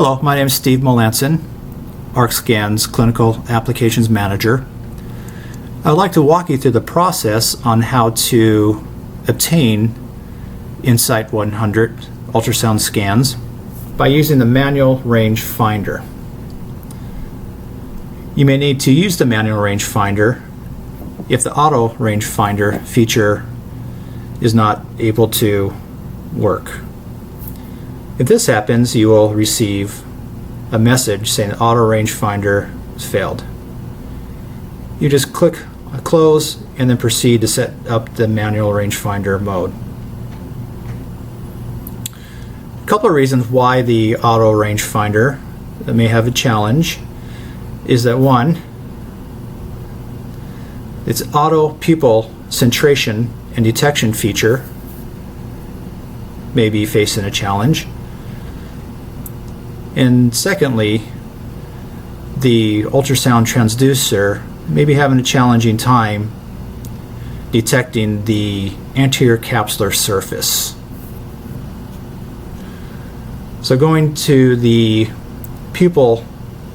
Hello, my name is Steve Melanson, ArcScan's Clinical Applications Manager. I would like to walk you through the process on how to obtain Insight 100 ultrasound scans by using the manual range finder. You may need to use the manual range finder if the auto range finder feature is not able to work. If this happens, you will receive a message saying the auto rangefinder has failed. You just click close and then proceed to set up the manual rangefinder mode. A couple of reasons why the auto rangefinder may have a challenge is that one, its auto pupil centration and detection feature may be facing a challenge. And secondly, the ultrasound transducer may be having a challenging time detecting the anterior capsular surface. So going to the pupil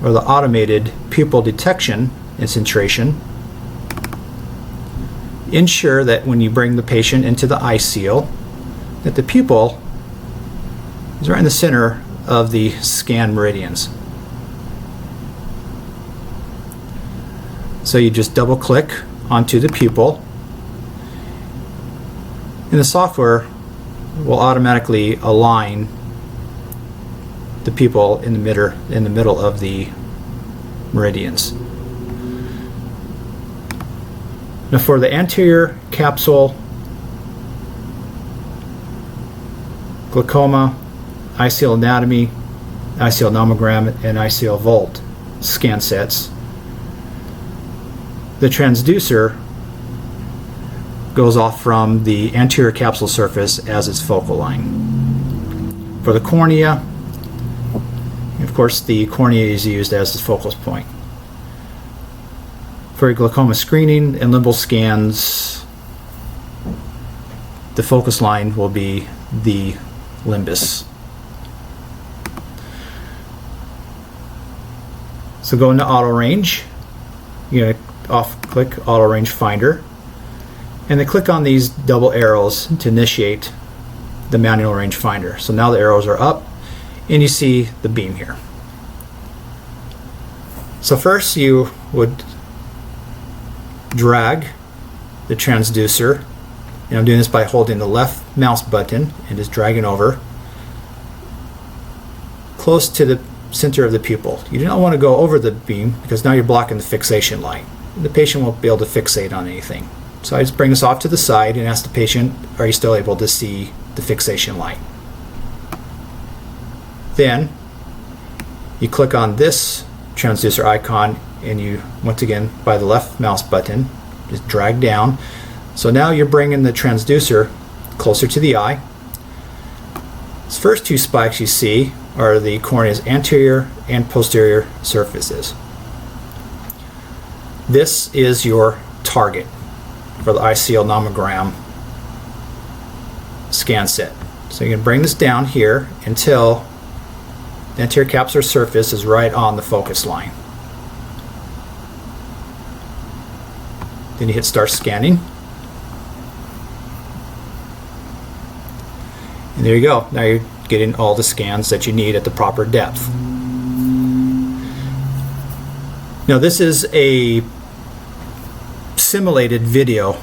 or the automated pupil detection and centration, ensure that when you bring the patient into the eye seal, that the pupil is right in the center of the scan meridians. So you just double click onto the pupil and the software will automatically align the pupil in the middle of the meridians. Now for the anterior capsule glaucoma, ICL anatomy, ICL nomogram, and ICL volt scan sets, the transducer goes off from the anterior capsule surface as its focal line. For the cornea, of course, the cornea is used as the focal point. For glaucoma screening and limbal scans, the focus line will be the limbus. So go into auto range, you're going to click auto range finder, and then click on these double arrows to initiate the manual range finder. So now the arrows are up and you see the beam here. So first you would drag the transducer, and I'm doing this by holding the left mouse button and just dragging over close to the center of the pupil. You do not want to go over the beam because now you're blocking the fixation light. The patient won't be able to fixate on anything. So I just bring this off to the side and ask the patient, are you still able to see the fixation light? Then you click on this transducer icon and you, once again, by the left mouse button, just drag down. So now you're bringing the transducer closer to the eye. These first two spikes you see are the cornea's anterior and posterior surfaces. This is your target for the ICL nomogram scan set. So you can bring this down here until the anterior capsular surface is right on the focus line. Then you hit start scanning. And there you go. Now you're getting all the scans that you need at the proper depth. Now this is a simulated video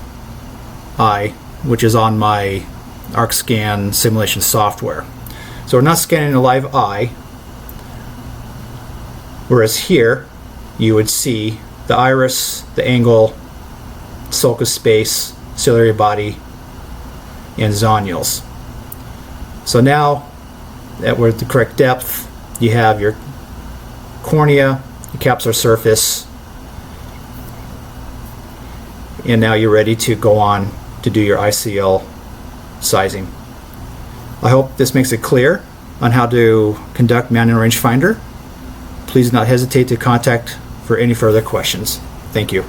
eye, which is on my ArcScan simulation software. So we're not scanning a live eye, whereas here you would see the iris, the angle, sulcus space, ciliary body, and zonules. So now that we're at the correct depth, you have your cornea, your capsular surface, and now you're ready to go on to do your ICL sizing. I hope this makes it clear on how to conduct manual rangefinder. Please do not hesitate to contact for any further questions. Thank you.